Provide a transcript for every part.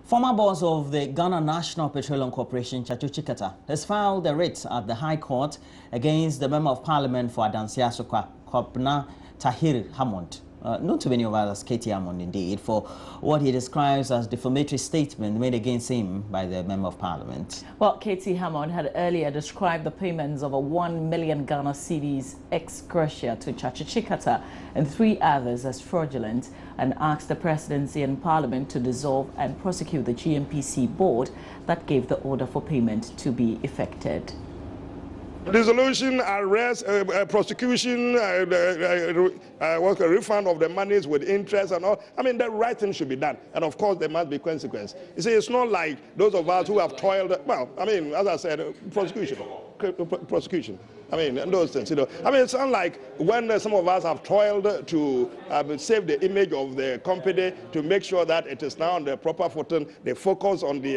Former boss of the Ghana National Petroleum Corporation, Chacho Chikata, has filed a writ at the High Court against the Member of Parliament for Adansi Asokwa, Kwabna Tahir Hammond, known to many of us as Katie Hammond indeed, for what he describes as defamatory statement made against him by the Member of Parliament. Well, Katie Hammond had earlier described the payments of a 1 million Ghana cedis ex gratia to Chacho Chikata and 3 others as fraudulent, and asked the presidency and parliament to dissolve and prosecute the GNPC board that gave the order for payment to be effected. Dissolution, arrest, prosecution, refund of the monies with interest and all. I mean, the right thing should be done. And of course, there must be consequence. You see, it's not like those of us who have toiled, well, I mean, as I said, prosecution. I mean, and those things, you know. I mean, it's unlike when some of us have toiled to save the image of the company, to make sure that it is now on the proper footing. They focus on the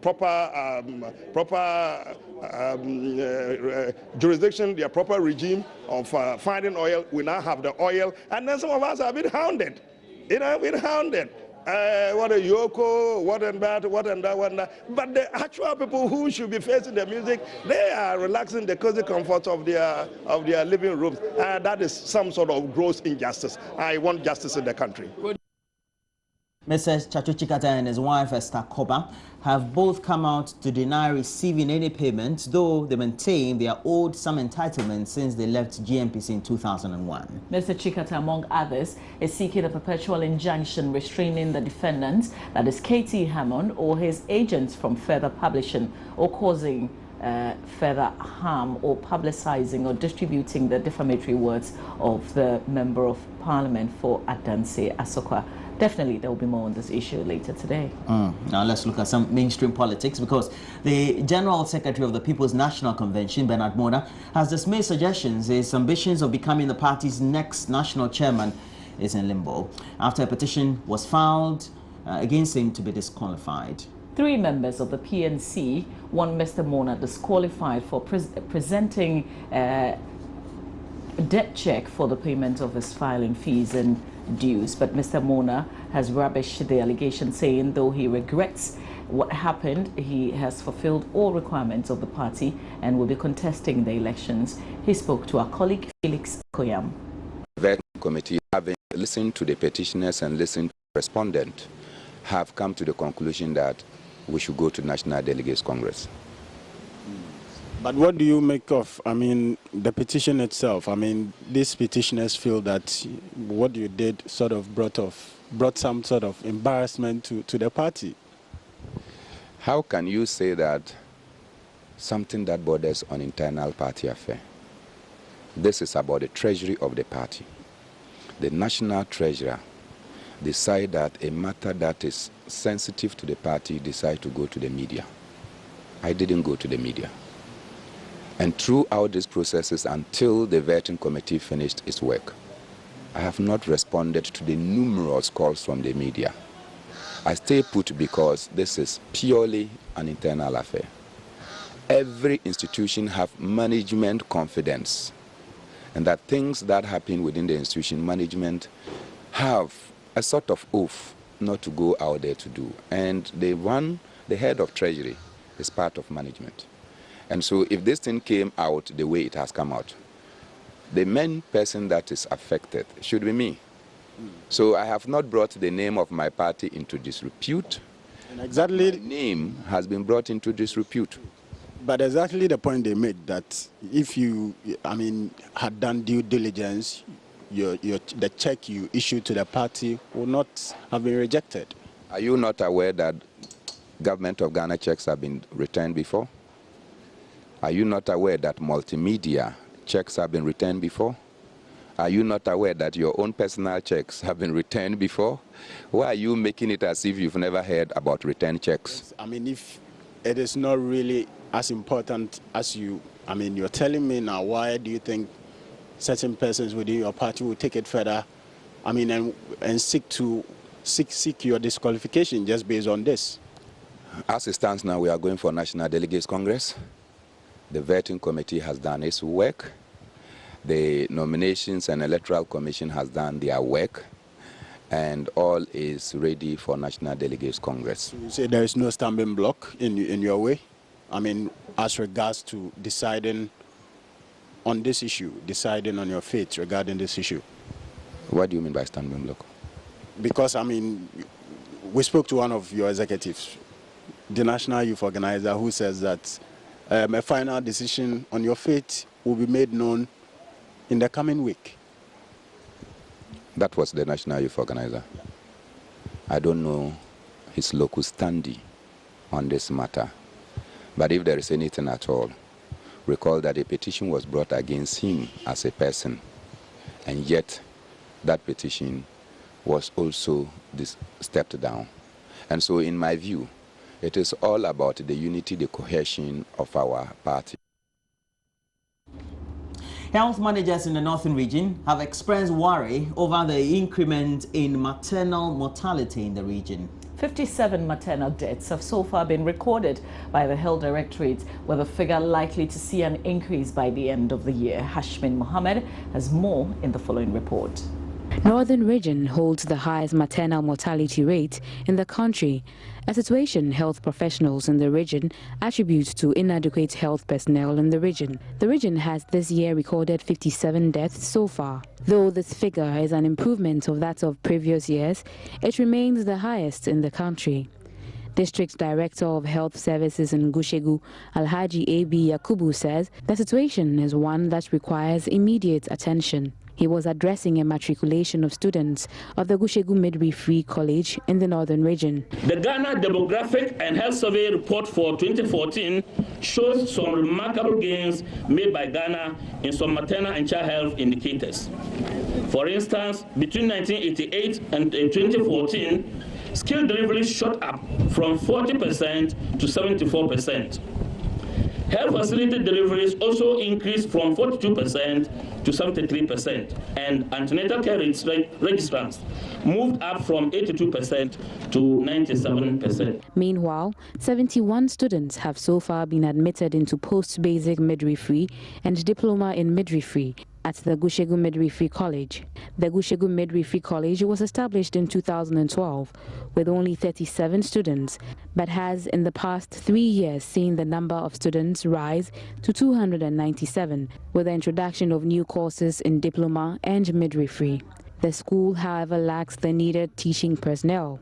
proper jurisdiction, the proper regime of finding oil. We now have the oil, and then some of us have been hounded. You know, been hounded. What a Yoko, what and that, what and that, what and that. But the actual people who should be facing the music, they are relaxing the cozy comforts of their living rooms. That is some sort of gross injustice. I want justice in the country. Mr. Chacho Chikata and his wife Esther Koba have both come out to deny receiving any payment, though they maintain they are owed some entitlements since they left GNPC in 2001. Mr. Chikata, among others, is seeking a perpetual injunction restraining the defendants, that is Katie Hammond or his agents, from further publishing or causing further harm or publicizing or distributing the defamatory words of the Member of Parliament for Adansi Asokwa. Definitely, there will be more on this issue later today. Now let's look at some mainstream politics, because the General Secretary of the People's National Convention, Bernard Mona, has dismissed suggestions his ambitions of becoming the party's next national chairman is in limbo after a petition was filed against him to be disqualified. 3 members of the PNC want Mr. Mona disqualified for presenting a debt check for the payment of his filing fees and dues. But Mr. Mona has rubbished the allegation, saying though he regrets what happened, he has fulfilled all requirements of the party and will be contesting the elections. He spoke to our colleague Felix Koyam. The committee, having listened to the petitioners and listened to the respondent, have come to the conclusion that we should go to National Delegates Congress. But what do you make of, I mean, the petition itself? I mean, these petitioners feel that what you did sort of brought some sort of embarrassment to the party. How can you say that something that borders on internal party affair? This is about the treasury of the party. The national treasurer decide that a matter that is sensitive to the party decide to go to the media. I didn't go to the media. And throughout these processes, until the vetting committee finished its work, I have not responded to the numerous calls from the media. I stay put because this is purely an internal affair. Every institution have management confidence, and that things that happen within the institution, management have a sort of oath not to go out there to do. And the head of treasury is part of management. And so if this thing came out the way it has come out, the main person that is affected should be me. So I have not brought the name of my party into disrepute. And exactly my name has been brought into disrepute. But exactly the point they made, that if you, I mean, had done due diligence, the check you issued to the party would not have been rejected. Are you not aware that government of Ghana checks have been returned before? Are you not aware that multimedia checks have been returned before? Are you not aware that your own personal checks have been returned before? Why are you making it as if you've never heard about return checks? I mean, if it is not really as important as you're telling me now, why do you think certain persons within your party will take it further, I mean, and seek your disqualification just based on this? As it stands now, we are going for National Delegates Congress. The vetting committee has done its work. The Nominations and Electoral Commission has done their work. and all is ready for National Delegates Congress. You say there is no stumbling block in your way? I mean, as regards to deciding on this issue, deciding on your fate regarding this issue? What do you mean by stumbling block? Because, I mean, we spoke to one of your executives, the National Youth Organizer, who says that a final decision on your fate will be made known in the coming week. That was the National Youth Organizer. I don't know his locus standi on this matter, but if there is anything at all, recall that a petition was brought against him as a person, and yet that petition was also stepped down. And so in my view, it is all about the unity, the cohesion of our party. Health managers in the northern region have expressed worry over the increment in maternal mortality in the region. 57 maternal deaths have so far been recorded by the Health Directorate, with the figure likely to see an increase by the end of the year. Hashmin Mohammed has more in the following report. Northern region holds the highest maternal mortality rate in the country, a situation health professionals in the region attribute to inadequate health personnel in the region. The region has this year recorded 57 deaths so far. Though this figure is an improvement of that of previous years, it remains the highest in the country. District Director of Health Services in Gushegu, Alhaji A.B. Yakubu, says the situation is one that requires immediate attention. He was addressing a matriculation of students of the Gushegu Midwifery College in the northern region. The Ghana Demographic and Health Survey report for 2014 shows some remarkable gains made by Ghana in some maternal and child health indicators. For instance, between 1988 and 2014, skilled deliveries shot up from 40% to 74%. Health facility deliveries also increased from 42% to 73%, and antenatal care registrants moved up from 82% to 97%. Meanwhile, 71 students have so far been admitted into post-basic midwifery and diploma in midwifery at the Gushegu Midwifery College. The Gushegu Midwifery College was established in 2012 with only 37 students, but has in the past 3 years seen the number of students rise to 297 with the introduction of new courses in diploma and midwifery. The school, however, lacks the needed teaching personnel.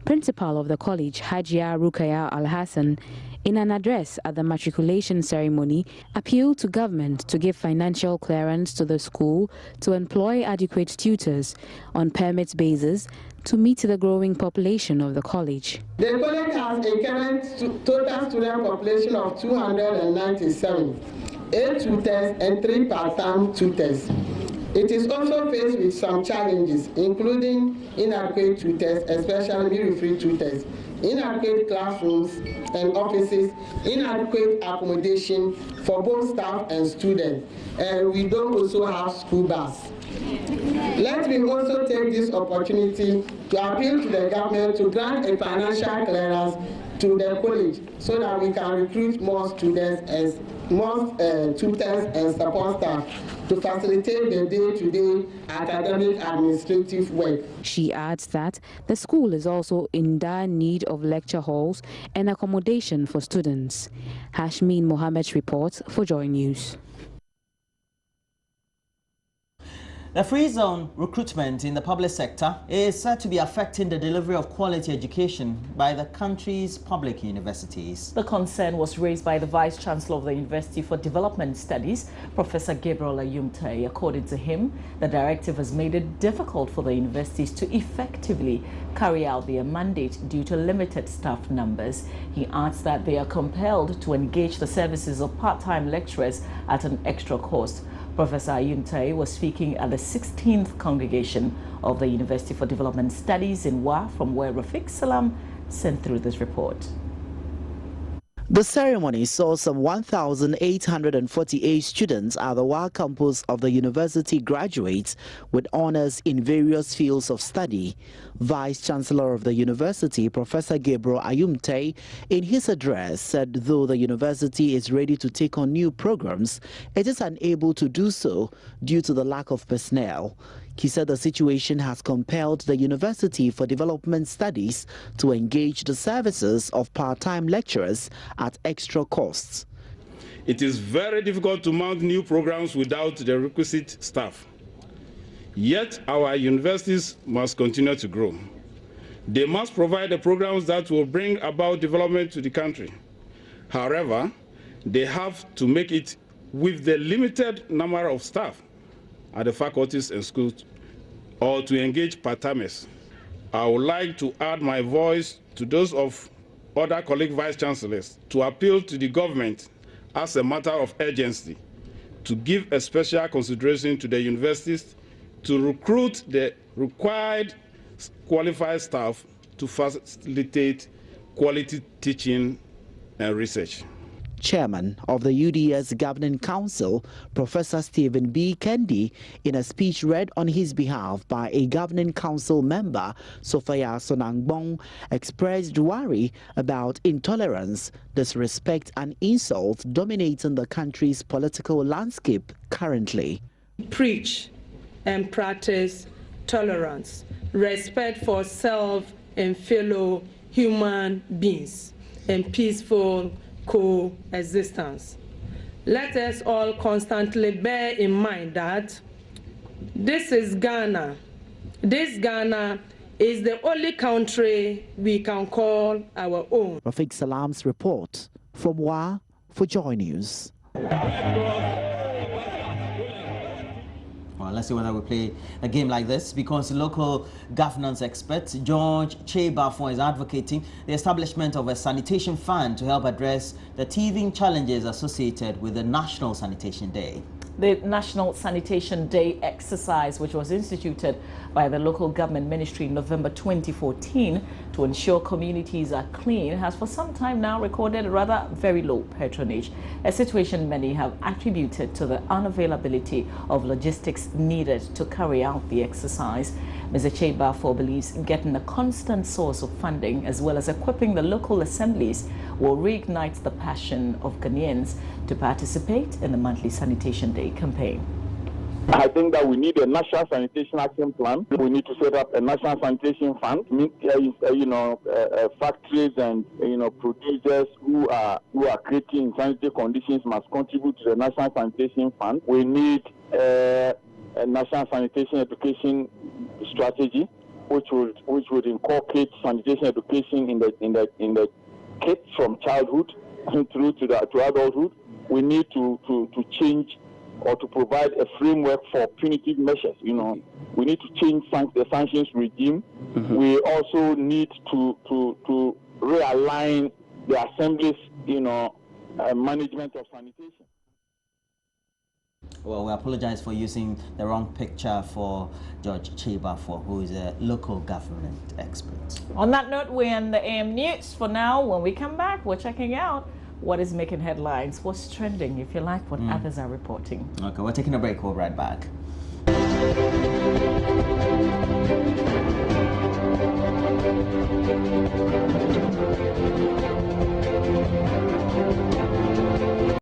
Principal of the college, Hajia Rukaya Al-Hassan, in an address at the matriculation ceremony, appealed to government to give financial clearance to the school to employ adequate tutors on permit basis to meet the growing population of the college. The college has a current total student population of 297, 8 tutors and 3 part-time tutors. It is also faced with some challenges, including inadequate tutors, especially midwifery tutors, inadequate classrooms and offices, inadequate accommodation for both staff and students, and we don't also have school bus. Let me also take this opportunity to appeal to the government to grant a financial clearance to the college so that we can recruit more students and more tutors and support staff to facilitate the day-to-day academic administrative work. She adds that the school is also in dire need of lecture halls and accommodation for students. Hashmin Mohammed's report for Joy News. The freeze on recruitment in the public sector is said to be affecting the delivery of quality education by the country's public universities. The concern was raised by the Vice Chancellor of the University for Development Studies, Professor Gabriel Ayumte. According to him, the directive has made it difficult for the universities to effectively carry out their mandate due to limited staff numbers. He adds that they are compelled to engage the services of part-time lecturers at an extra cost. Professor Ayumte was speaking at the 16th congregation of the University for Development Studies in Wa, from where Rafiq Salam sent through this report. The ceremony saw some 1,848 students at the Wa campus of the university graduate with honors in various fields of study. Vice Chancellor of the university, Professor Gabriel Ayumte, in his address said though the university is ready to take on new programs, it is unable to do so due to the lack of personnel. He said the situation has compelled the University for Development Studies to engage the services of part-time lecturers at extra costs. It is very difficult to mount new programs without the requisite staff. Yet our universities must continue to grow. They must provide the programs that will bring about development to the country. However, they have to make it with the limited number of staff at the faculties and schools, or to engage part-timers. I would like to add my voice to those of other colleague vice-chancellors to appeal to the government as a matter of urgency to give a special consideration to the universities to recruit the required qualified staff to facilitate quality teaching and research. Chairman of the UDS Governing Council, Professor Stephen B. Kendi, in a speech read on his behalf by a Governing Council member, Sophia Sonangbong, expressed worry about intolerance, disrespect and insult dominating the country's political landscape currently. Preach and practice tolerance, respect for self and fellow human beings, and peaceful coexistence. Let us all constantly bear in mind that this is Ghana. This Ghana is the only country we can call our own. Rafiq Salam's report from WA for Joy News. Well, let's see whether we play a game like this, because local governance expert George Chebafon is advocating the establishment of a sanitation fund to help address the teething challenges associated with the National Sanitation Day. The National Sanitation Day exercise, which was instituted by the local government ministry in November 2014 to ensure communities are clean, has for some time now recorded a rather very low patronage, a situation many have attributed to the unavailability of logistics needed to carry out the exercise. Mr. Chebafo believes getting a constant source of funding as well as equipping the local assemblies will reignite the passion of Ghanaians to participate in the monthly Sanitation Day campaign. I think that we need a national sanitation action plan. We need to set up a national sanitation fund. Factories and producers who are creating sanitary conditions must contribute to the national sanitation fund. We need a national sanitation education strategy, which would incorporate sanitation education in the kids from childhood through to adulthood. We need to change or to provide a framework for punitive measures. We need to change the sanctions regime. Mm-hmm. We also need to realign the assemblies, management of sanitation. Well, we apologize for using the wrong picture for George Chebafo, who is a local government expert. On that note, we end the AM News for now. When we come back, we're checking out what is making headlines, what's trending, if you like, what others are reporting. Okay, we're taking a break. We'll be right back.